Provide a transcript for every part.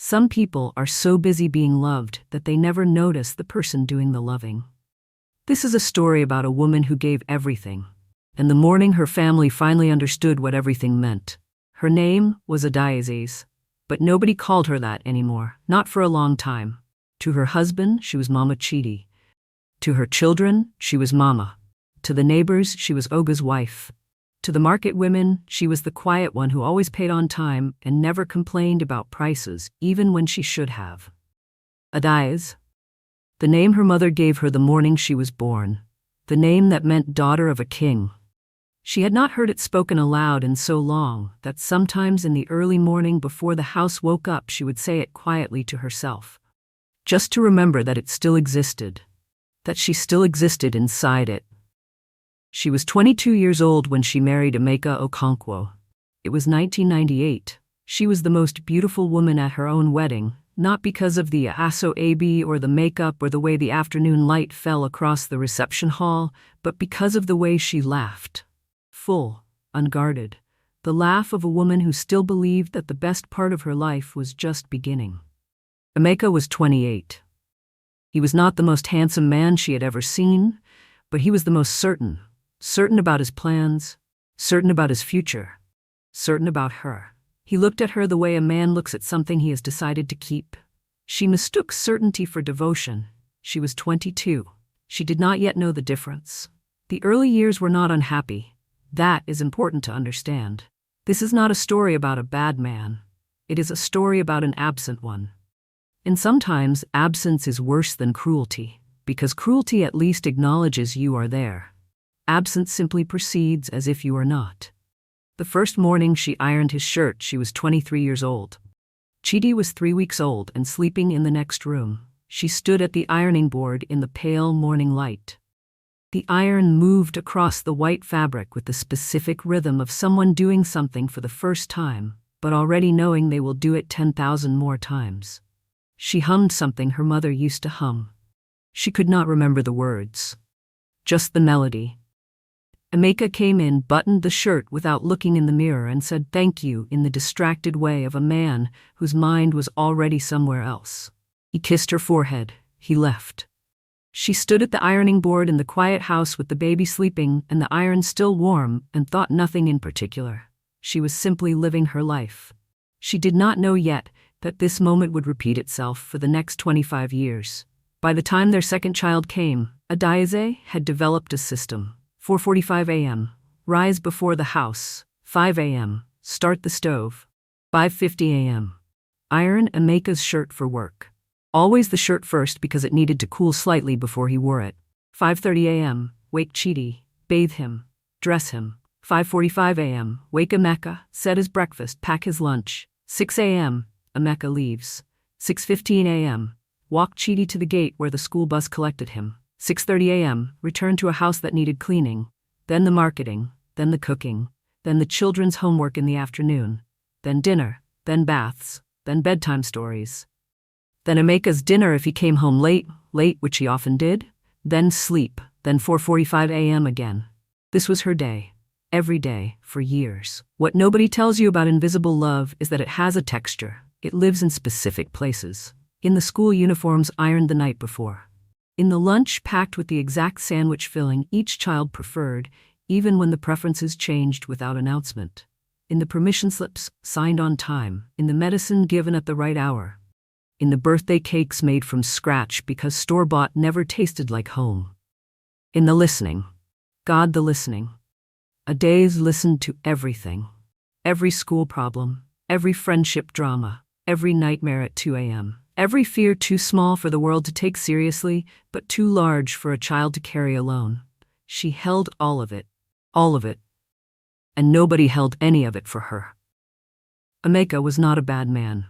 Some people are so busy being loved that they never notice the person doing the loving. This is a story about a woman who gave everything, and the morning her family finally understood what everything meant. Her name was Adaises, but nobody called her that anymore, not for a long time. To her husband, she was Mama Chidi. To her children, she was Mama. To the neighbors, she was Oga's wife. To the market women, she was the quiet one who always paid on time and never complained about prices, even when she should have. Adais, the name her mother gave her the morning she was born, the name that meant daughter of a king. She had not heard it spoken aloud in so long that sometimes in the early morning before the house woke up she would say it quietly to herself, just to remember that it still existed, that she still existed inside it. She was 22 years old when she married Emeka Okonkwo. It was 1998. She was the most beautiful woman at her own wedding, not because of the aso-ebi or the makeup or the way the afternoon light fell across the reception hall, but because of the way she laughed. Full, unguarded, the laugh of a woman who still believed that the best part of her life was just beginning. Emeka was 28. He was not the most handsome man she had ever seen, but he was the most certain about his plans, certain about his future, certain about her. He looked at her the way a man looks at something he has decided to keep. She mistook certainty for devotion. She was 22. She did not yet know the difference. The early years were not unhappy. That is important to understand. This is not a story about a bad man. It is a story about an absent one. And sometimes absence is worse than cruelty, because cruelty at least acknowledges you are there. Absence simply proceeds as if you are not. The first morning she ironed his shirt, she was 23 years old. Chidi was 3 weeks old and sleeping in the next room. She stood at the ironing board in the pale morning light. The iron moved across the white fabric with the specific rhythm of someone doing something for the first time, but already knowing they will do it 10,000 more times. She hummed something her mother used to hum. She could not remember the words, just the melody. Emeka came in, buttoned the shirt without looking in the mirror, and said thank you in the distracted way of a man whose mind was already somewhere else. He kissed her forehead. He left. She stood at the ironing board in the quiet house with the baby sleeping and the iron still warm and thought nothing in particular. She was simply living her life. She did not know yet that this moment would repeat itself for the next 25 years. By the time their second child came, Adaize had developed a system. 4:45 a.m., rise before the house. 5 a.m., start the stove. 5:50 a.m., iron Emeka's shirt for work. Always the shirt first because it needed to cool slightly before he wore it. 5:30 a.m., wake Chidi, bathe him, dress him. 5:45 a.m., wake Emeka, set his breakfast, pack his lunch. 6 a.m., Emeka leaves. 6:15 a.m., walk Chidi to the gate where the school bus collected him. 6:30 a.m., return to a house that needed cleaning, then the marketing, then the cooking, then the children's homework in the afternoon, then dinner, then baths, then bedtime stories. Then Emeka's dinner if he came home late, which he often did, then sleep, then 4:45 a.m. again. This was her day, every day, for years. What nobody tells you about invisible love is that it has a texture. It lives in specific places. In the school uniforms ironed the night before. In the lunch packed with the exact sandwich filling each child preferred, even when the preferences changed without announcement. In the permission slips signed on time, in the medicine given at the right hour. In the birthday cakes made from scratch because store-bought never tasted like home. In the listening. God, the listening. Adaize listened to everything. Every school problem, every friendship drama, every nightmare at 2 a.m. Every fear too small for the world to take seriously, but too large for a child to carry alone. She held all of it. And nobody held any of it for her. Emeka was not a bad man.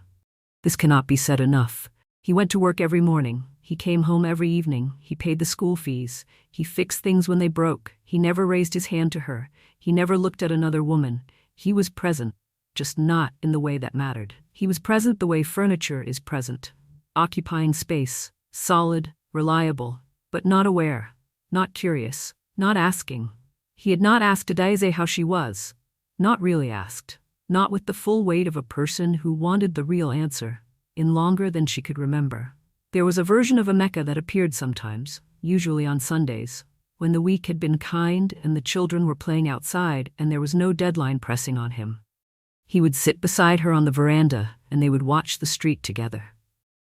This cannot be said enough. He went to work every morning. He came home every evening. He paid the school fees. He fixed things when they broke. He never raised his hand to her. He never looked at another woman. He was present, just not in the way that mattered. He was present the way furniture is present, occupying space, solid, reliable, but not aware, not curious, not asking. He had not asked Adaize how she was, not really asked, not with the full weight of a person who wanted the real answer. in longer than she could remember. There was a version of Emeka that appeared sometimes, usually on Sundays, when the week had been kind and the children were playing outside and there was no deadline pressing on him. He would sit beside her on the veranda and they would watch the street together.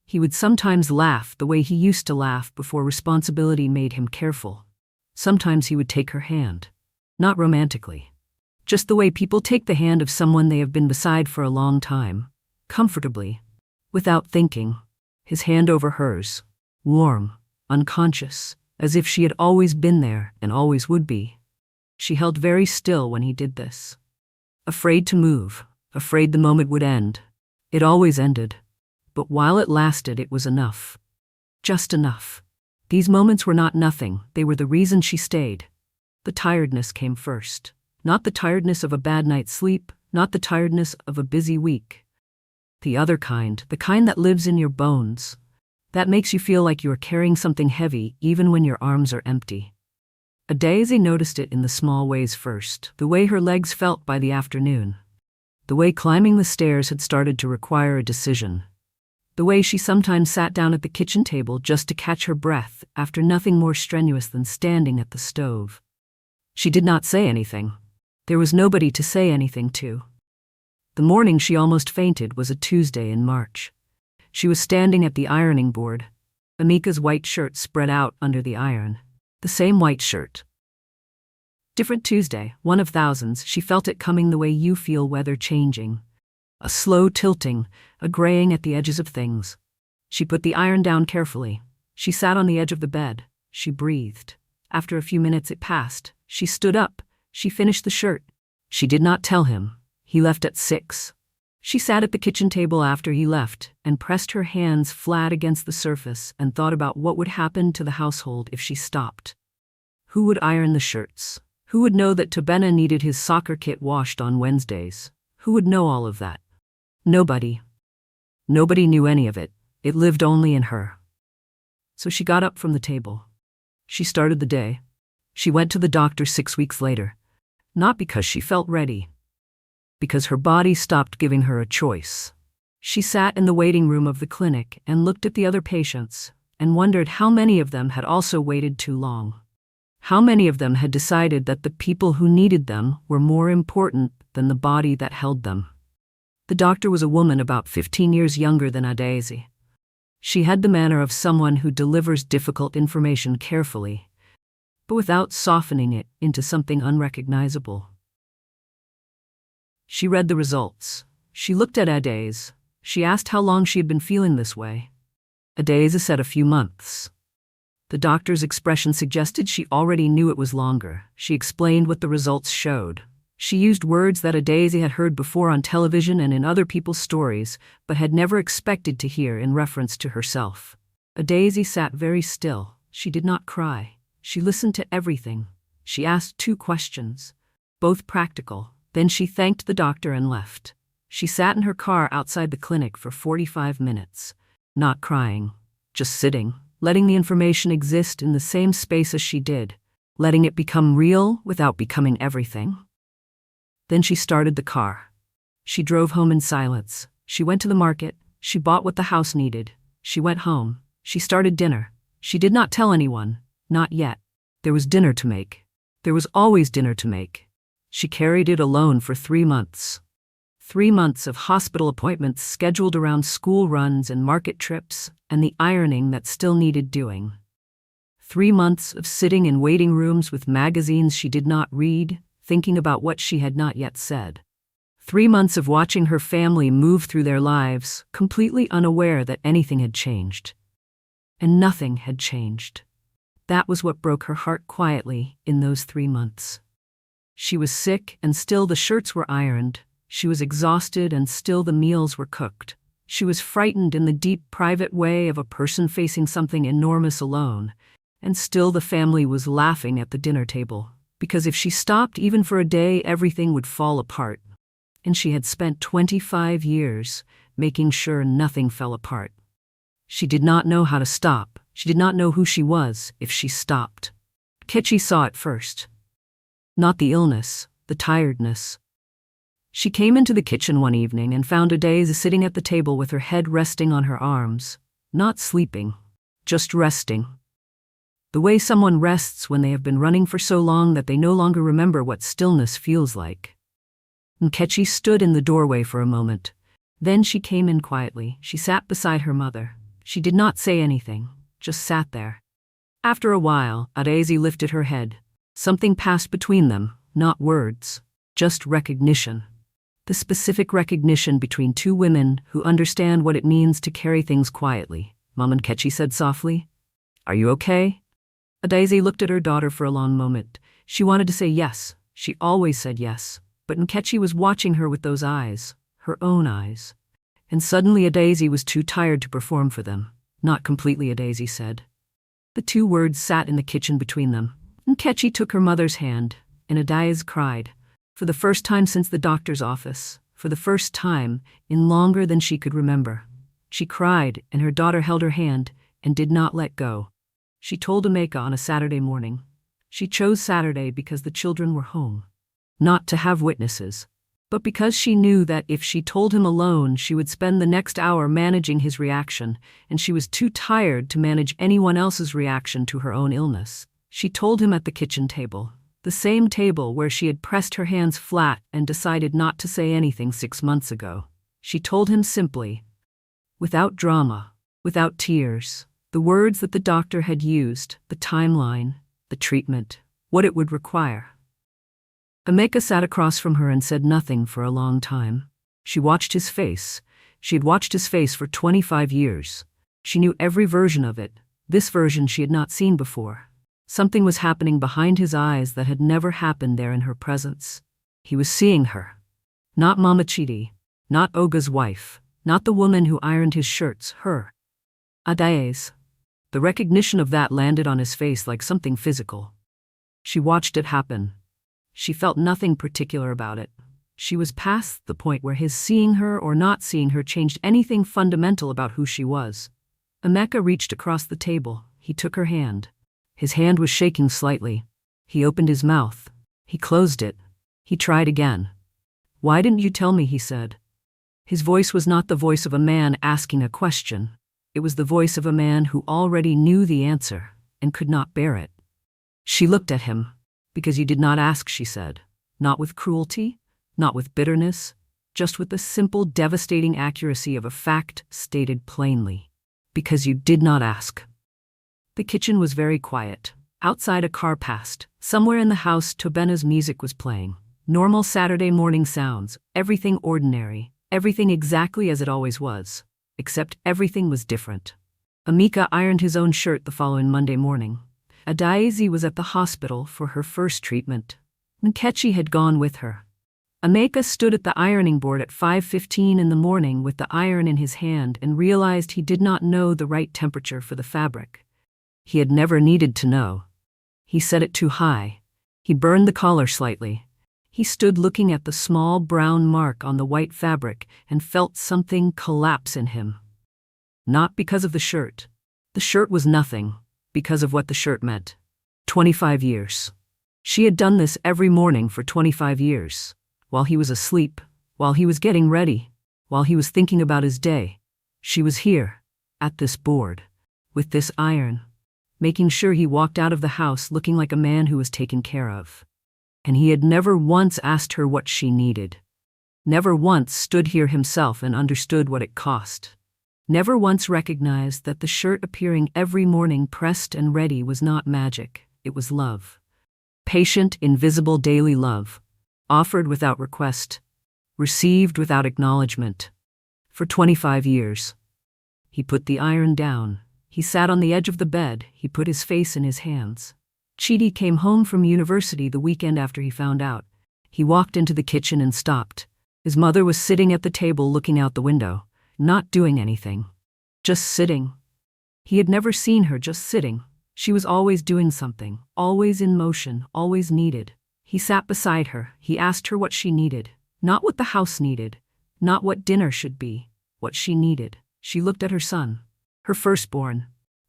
He would sometimes laugh the way he used to laugh before responsibility made him careful. Sometimes he would take her hand. Not romantically. Just the way people take the hand of someone they have been beside for a long time. Comfortably. Without thinking. His hand over hers. Warm. Unconscious. As if she had always been there and always would be. She held very still when he did this. Afraid to move. Afraid the moment would end. It always ended. But while it lasted, it was enough. Just enough. These moments were not nothing, they were the reason she stayed. The tiredness came first. Not the tiredness of a bad night's sleep, not the tiredness of a busy week. The other kind, the kind that lives in your bones. That makes you feel like you are carrying something heavy even when your arms are empty. Adaeze noticed it in the small ways first, the way her legs felt by the afternoon. The way climbing the stairs had started to require a decision. The way she sometimes sat down at the kitchen table just to catch her breath after nothing more strenuous than standing at the stove. She did not say anything. There was nobody to say anything to. The morning she almost fainted was a Tuesday in March. She was standing at the ironing board. Emeka's white shirt spread out under the iron. The same white shirt. Different Tuesday, one of thousands, she felt it coming the way you feel weather changing. A slow tilting, a graying at the edges of things. She put the iron down carefully. She sat on the edge of the bed. She breathed. After a few minutes it passed. She stood up. She finished the shirt. She did not tell him. He left at 6. She sat at the kitchen table after he left and pressed her hands flat against the surface and thought about what would happen to the household if she stopped. Who would iron the shirts? Who would know that Tobena needed his soccer kit washed on Wednesdays? Who would know all of that? Nobody. Nobody knew any of it. It lived only in her. So she got up from the table. She started the day. She went to the doctor 6 weeks later. Not because she felt ready. Because her body stopped giving her a choice. She sat in the waiting room of the clinic and looked at the other patients and wondered how many of them had also waited too long. How many of them had decided that the people who needed them were more important than the body that held them. The doctor was a woman about 15 years younger than Adaeze. She had the manner of someone who delivers difficult information carefully, but without softening it into something unrecognizable. She read the results. She looked at Adaeze. She asked how long she had been feeling this way. Adaeze said a few months. The doctor's expression suggested she already knew it was longer. She explained what the results showed. She used words that Adaeze had heard before on television and in other people's stories, but had never expected to hear in reference to herself. Adaeze sat very still. She did not cry. She listened to everything. She asked 2 questions, both practical. Then she thanked the doctor and left. She sat in her car outside the clinic for 45 minutes, not crying, just sitting, letting the information exist in the same space as she did, letting it become real without becoming everything. Then she started the car. She drove home in silence. She went to the market. She bought what the house needed. She went home. She started dinner. She did not tell anyone, not yet. There was dinner to make. There was always dinner to make. She carried it alone for 3 months. 3 months of hospital appointments scheduled around school runs and market trips and the ironing that still needed doing. 3 months of sitting in waiting rooms with magazines she did not read, thinking about what she had not yet said. 3 months of watching her family move through their lives, completely unaware that anything had changed. And nothing had changed. That was what broke her heart quietly in those 3 months. She was sick and still the shirts were ironed. She was exhausted and still the meals were cooked. She was frightened in the deep private way of a person facing something enormous alone, and still the family was laughing at the dinner table. Because if she stopped even for a day, everything would fall apart. And she had spent 25 years making sure nothing fell apart. She did not know how to stop. She did not know who she was if she stopped. Kechi saw it first. Not the illness, the tiredness. She came into the kitchen one evening and found Adaize sitting at the table with her head resting on her arms, not sleeping, just resting. The way someone rests when they have been running for so long that they no longer remember what stillness feels like. Nkechi stood in the doorway for a moment. Then she came in quietly. She sat beside her mother. She did not say anything, just sat there. After a while, Adaize lifted her head. Something passed between them, not words, just recognition. The specific recognition between two women who understand what it means to carry things quietly. Mom, Nkechi said softly. Are you okay? Adaize looked at her daughter for a long moment. She wanted to say yes. She always said yes. But Nkechi was watching her with those eyes, her own eyes. And suddenly Adaize was too tired to perform for them. Not completely, Adaize said. The two words sat in the kitchen between them. Nkechi took her mother's hand, and Adaize cried. For the first time since the doctor's office, for the first time in longer than she could remember. She cried, and her daughter held her hand and did not let go. She told Emeka on a Saturday morning. She chose Saturday because the children were home. Not to have witnesses, but because she knew that if she told him alone, she would spend the next hour managing his reaction, and she was too tired to manage anyone else's reaction to her own illness. She told him at the kitchen table. The same table where she had pressed her hands flat and decided not to say anything 6 months ago. She told him simply, without drama, without tears, the words that the doctor had used, the timeline, the treatment, what it would require. Emeka sat across from her and said nothing for a long time. She watched his face. She had watched his face for 25 years. She knew every version of it. This version she had not seen before. Something was happening behind his eyes that had never happened there in her presence. He was seeing her. Not Mama Chidi, not Oga's wife, not the woman who ironed his shirts, her. Adaize. The recognition of that landed on his face like something physical. She watched it happen. She felt nothing particular about it. She was past the point where his seeing her or not seeing her changed anything fundamental about who she was. Emeka reached across the table. He took her hand. His hand was shaking slightly. He opened his mouth. He closed it. He tried again. Why didn't you tell me, he said. His voice was not the voice of a man asking a question. It was the voice of a man who already knew the answer and could not bear it. She looked at him. Because you did not ask, she said. Not with cruelty, not with bitterness, just with the simple, devastating accuracy of a fact stated plainly. Because you did not ask. The kitchen was very quiet. Outside a car passed. Somewhere in the house Tobena's music was playing. Normal Saturday morning sounds, everything ordinary, everything exactly as it always was. Except everything was different. Emeka ironed his own shirt the following Monday morning. Adaize was at the hospital for her first treatment. Nkechi had gone with her. Emeka stood at the ironing board at 5:15 in the morning with the iron in his hand and realized he did not know the right temperature for the fabric. He had never needed to know. He set it too high. He burned the collar slightly. He stood looking at the small brown mark on the white fabric and felt something collapse in him. Not because of the shirt. The shirt was nothing, because of what the shirt meant. 25 years. She had done this every morning for 25 years. While he was asleep, while he was getting ready, while he was thinking about his day. She was here, at this board, with this iron, making sure he walked out of the house looking like a man who was taken care of. And he had never once asked her what she needed. Never once stood here himself and understood what it cost. Never once recognized that the shirt appearing every morning pressed and ready was not magic, it was love. Patient, invisible daily love. Offered without request. Received without acknowledgment. For 25 years. He put the iron down. He sat on the edge of the bed. He put his face in his hands. Chidi came home from university the weekend after he found out. He walked into the kitchen and stopped. His mother was sitting at the table looking out the window, not doing anything. Just sitting. He had never seen her just sitting. She was always doing something, always in motion, always needed. He sat beside her. He asked her what she needed. Not what the house needed. Not what dinner should be. What she needed. She looked at her son. Her firstborn.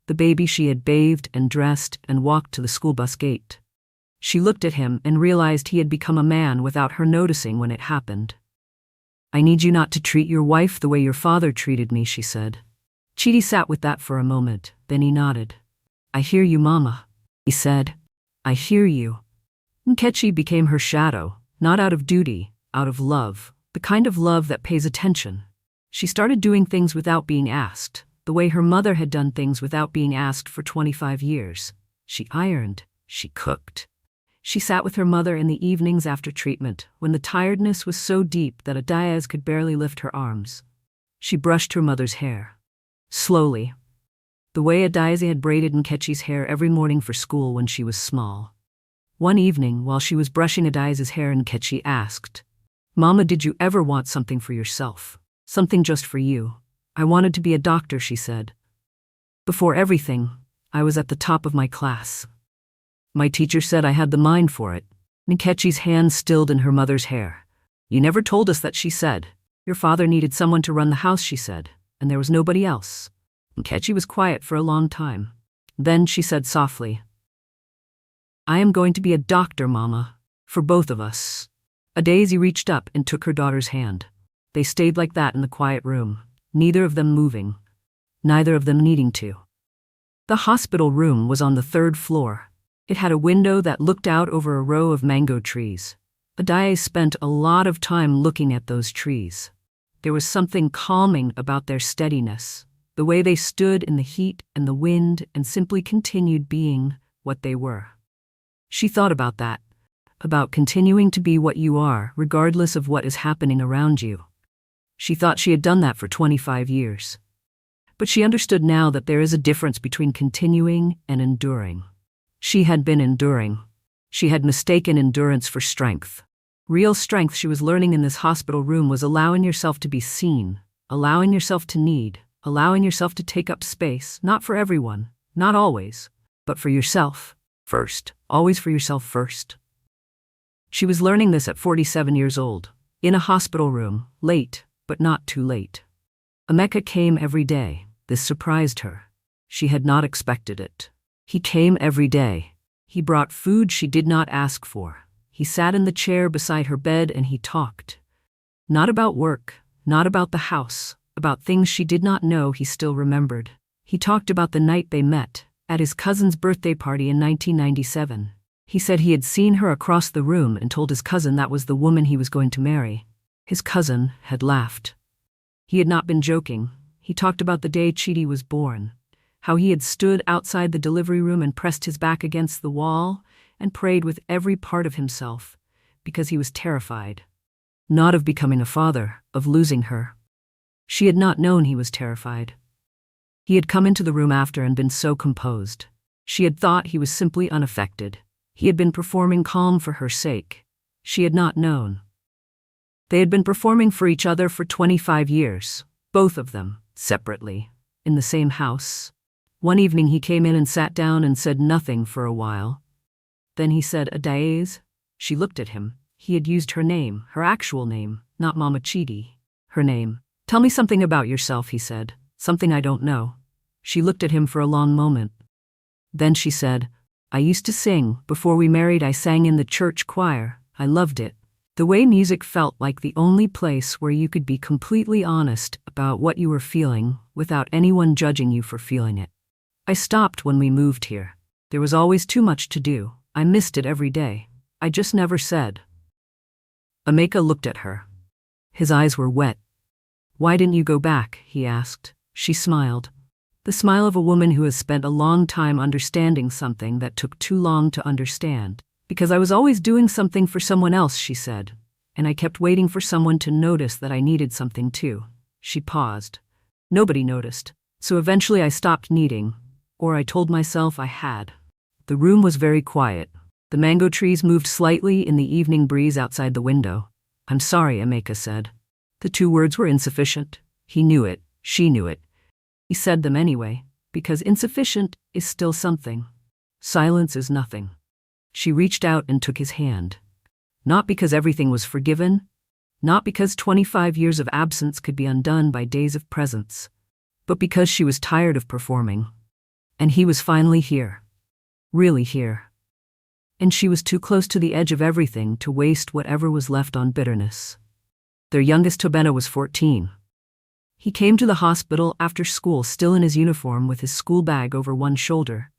The baby she had bathed and dressed and walked to the school bus gate. She looked at him and realized he had become a man without her noticing when it happened. I need you not to treat your wife the way your father treated me, she said. Chidi sat with that for a moment, then he nodded. I hear you, Mama, he said. I hear you. Nkechi became her shadow, not out of duty, out of love, the kind of love that pays attention. She started doing things without being asked, the way her mother had done things without being asked for 25 years. She ironed, she cooked. She sat with her mother in the evenings after treatment, when the tiredness was so deep that Adayaz could barely lift her arms. She brushed her mother's hair. Slowly. The way Adayaz had braided Nkechi's hair every morning for school when she was small. One evening, while she was brushing Adayaz's hair, Nkechi asked, Mama, did you ever want something for yourself? Something just for you? I wanted to be a doctor, she said. Before everything, I was at the top of my class. My teacher said I had the mind for it. Nkechi's hand stilled in her mother's hair. You never told us that, she said. Your father needed someone to run the house, she said, and there was nobody else. Nkechi was quiet for a long time. Then she said softly, I am going to be a doctor, Mama, for both of us. Daisy reached up and took her daughter's hand. They stayed like that in the quiet room, neither of them moving, neither of them needing to. The hospital room was on the 3rd floor. It had a window that looked out over a row of mango trees. Adayaz spent a lot of time looking at those trees. There was something calming about their steadiness, the way they stood in the heat and the wind and simply continued being what they were. She thought about that, about continuing to be what you are, regardless of what is happening around you. She thought she had done that for 25 years. But she understood now that there is a difference between continuing and enduring. She had been enduring. She had mistaken endurance for strength. Real strength, she was learning in this hospital room, was allowing yourself to be seen, allowing yourself to need, allowing yourself to take up space, not for everyone, not always, but for yourself first, always for yourself first. She was learning this at 47 years old, in a hospital room, late, but not too late. Emeka came every day. This surprised her. She had not expected it. He came every day. He brought food she did not ask for. He sat in the chair beside her bed and he talked. Not about work, not about the house, about things she did not know he still remembered. He talked about the night they met, at his cousin's birthday party in 1997. He said he had seen her across the room and told his cousin that was the woman he was going to marry. His cousin had laughed. He had not been joking. He talked about the day Chidi was born, how he had stood outside the delivery room and pressed his back against the wall and prayed with every part of himself, because he was terrified. Not of becoming a father, of losing her. She had not known he was terrified. He had come into the room after and been so composed. She had thought he was simply unaffected. He had been performing calm for her sake. She had not known. They had been performing for each other for 25 years, both of them, separately, in the same house. One evening he came in and sat down and said nothing for a while. Then he said, Adayaz. She looked at him. He had used her name, her actual name, not Mama Chidi. Her name. Tell me something about yourself, he said. Something I don't know. She looked at him for a long moment. Then she said, I used to sing. Before we married, I sang in the church choir. I loved it. The way music felt like the only place where you could be completely honest about what you were feeling without anyone judging you for feeling it. I stopped when we moved here. There was always too much to do. I missed it every day. I just never said. Emeka looked at her. His eyes were wet. Why didn't you go back? He asked. She smiled. The smile of a woman who has spent a long time understanding something that took too long to understand. Because I was always doing something for someone else, she said, and I kept waiting for someone to notice that I needed something too. She paused. Nobody noticed, so eventually I stopped needing, or I told myself I had. The room was very quiet. The mango trees moved slightly in the evening breeze outside the window. I'm sorry, Emeka said. The 2 words were insufficient. He knew it. She knew it. He said them anyway, because insufficient is still something. Silence is nothing. She reached out and took his hand. Not because everything was forgiven, not because 25 years of absence could be undone by days of presence, but because she was tired of performing. And he was finally here. Really here. And she was too close to the edge of everything to waste whatever was left on bitterness. Their youngest Tobena was 14. He came to the hospital after school still in his uniform with his school bag over one shoulder.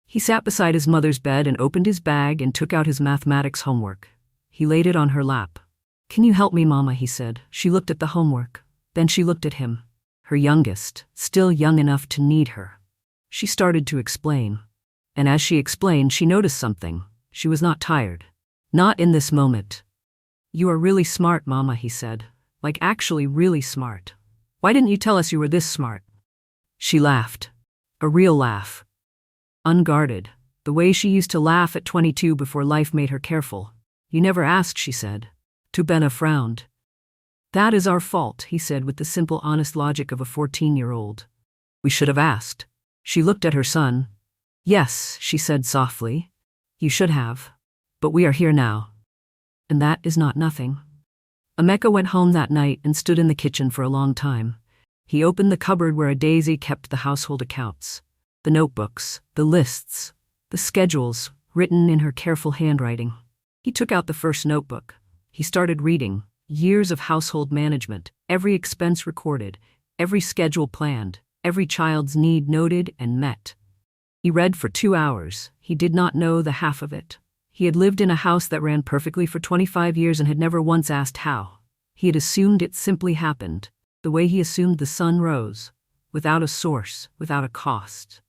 He sat beside his mother's bed and opened his bag and took out his mathematics homework. He laid it on her lap. "Can you help me, Mama?" he said. She looked at the homework. Then she looked at him. Her youngest, still young enough to need her. She started to explain. And as she explained, she noticed something. She was not tired. Not in this moment. "You are really smart, Mama," he said. "Like actually really smart. Why didn't you tell us you were this smart?" She laughed. A real laugh. Unguarded. The way she used to laugh at 22 before life made her careful. "You never asked," she said. Tobena frowned. "That is our fault," he said with the simple, honest logic of a 14-year-old. "We should have asked." She looked at her son. "Yes," she said softly. "You should have. But we are here now. And that is not nothing." Emeka went home that night and stood in the kitchen for a long time. He opened the cupboard where a Daisy kept the household accounts. The notebooks, the lists, the schedules, written in her careful handwriting. He took out the first notebook. He started reading. Years of household management, every expense recorded, every schedule planned, every child's need noted and met. He read for 2 hours. He did not know the half of it. He had lived in a house that ran perfectly for 25 years and had never once asked how. He had assumed it simply happened, the way he assumed the sun rose, without a source, without a cost.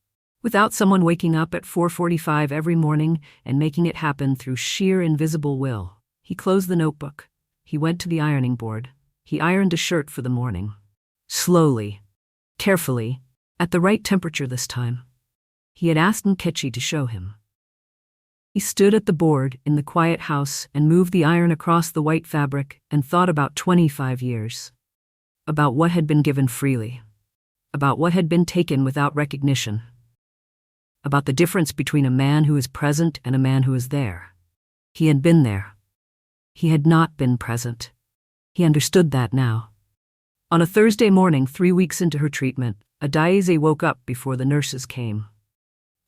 Without someone waking up at 4:45 every morning and making it happen through sheer invisible will. He closed the notebook. He went to the ironing board. He ironed a shirt for the morning. Slowly, carefully, at the right temperature this time. He had asked Nkechi to show him. He stood at the board in the quiet house and moved the iron across the white fabric and thought about 25 years. About what had been given freely. About what had been taken without recognition. About the difference between a man who is present and a man who is there. He had been there. He had not been present. He understood that now. On a Thursday morning, 3 weeks into her treatment, Adaeze woke up before the nurses came.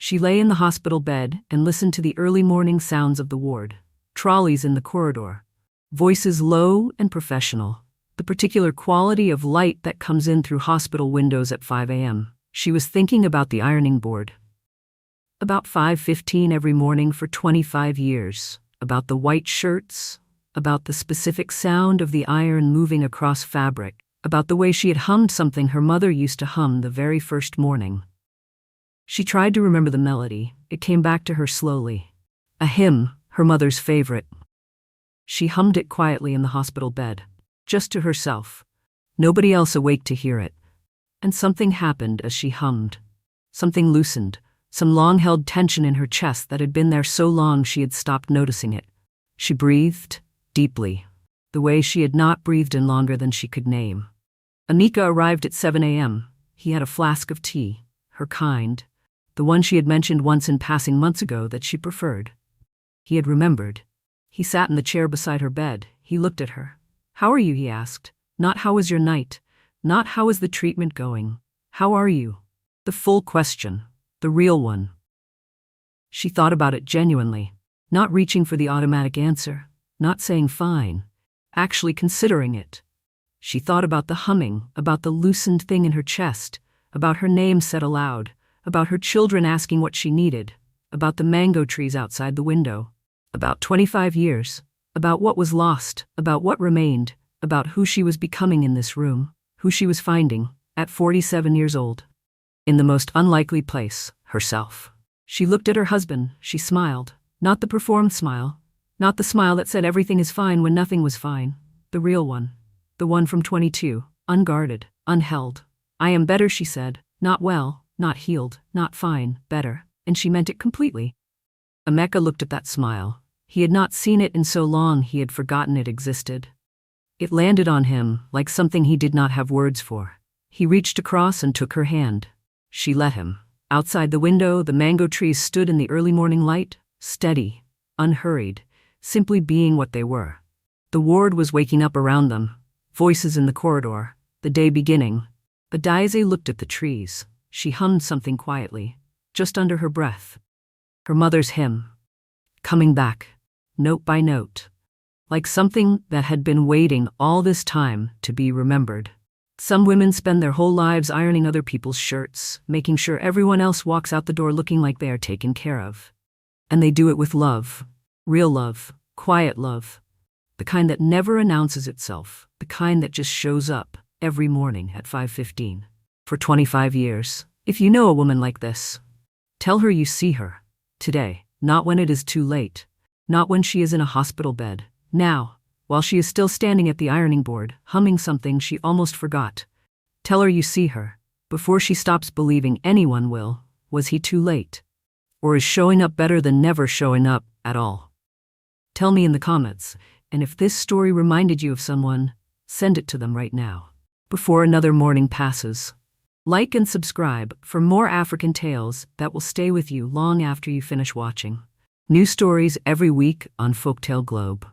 She lay in the hospital bed and listened to the early morning sounds of the ward. Trolleys in the corridor. Voices low and professional. The particular quality of light that comes in through hospital windows at 5 a.m. She was thinking about the ironing board. About 5:15 every morning for 25 years. About the white shirts. About the specific sound of the iron moving across fabric. About the way she had hummed something her mother used to hum the very first morning. She tried to remember the melody. It came back to her slowly. A hymn, her mother's favorite. She hummed it quietly in the hospital bed, just to herself. Nobody else awake to hear it. And something happened as she hummed. Something loosened, some long-held tension in her chest that had been there so long she had stopped noticing it. She breathed, deeply, the way she had not breathed in longer than she could name. Emeka arrived at 7 a.m. He had a flask of tea, her kind, the one she had mentioned once in passing months ago that she preferred. He had remembered. He sat in the chair beside her bed. He looked at her. "How are you?" he asked. Not "how was your night?" Not "how is the treatment going?" "How are you?" The full question. The real one. She thought about it genuinely, not reaching for the automatic answer, not saying fine, actually considering it. She thought about the humming, about the loosened thing in her chest, about her name said aloud, about her children asking what she needed, about the mango trees outside the window, about 25 years, about what was lost, about what remained, about who she was becoming in this room, who she was finding, at 47 years old. In the most unlikely place, herself. She looked at her husband, she smiled, not the performed smile, not the smile that said everything is fine when nothing was fine, the real one, the one from 22, unguarded, unheld. "I am better," she said, "not well, not healed, not fine, better," and she meant it completely. Emeka looked at that smile. He had not seen it in so long he had forgotten it existed. It landed on him like something he did not have words for. He reached across and took her hand. She let him. Outside the window, the mango trees stood in the early morning light, steady, unhurried, simply being what they were. The ward was waking up around them, voices in the corridor, the day beginning. Adaeze looked at the trees. She hummed something quietly, just under her breath. Her mother's hymn. Coming back, note by note. like something that had been waiting all this time to be remembered. Some women spend their whole lives ironing other people's shirts, making sure everyone else walks out the door looking like they are taken care of. And they do it with love. Real love. Quiet love. The kind that never announces itself. The kind that just shows up every morning at 5:15. For 25 years. If you know a woman like this, tell her you see her. Today. Not when it is too late. Not when she is in a hospital bed. Now. While she is still standing at the ironing board, humming something she almost forgot. Tell her you see her. Before she stops believing anyone will. Was he too late? Or is showing up better than never showing up at all? Tell me in the comments, and if this story reminded you of someone, send it to them right now. Before another morning passes. Like and subscribe for more African tales that will stay with you long after you finish watching. New stories every week on Folktale Globe.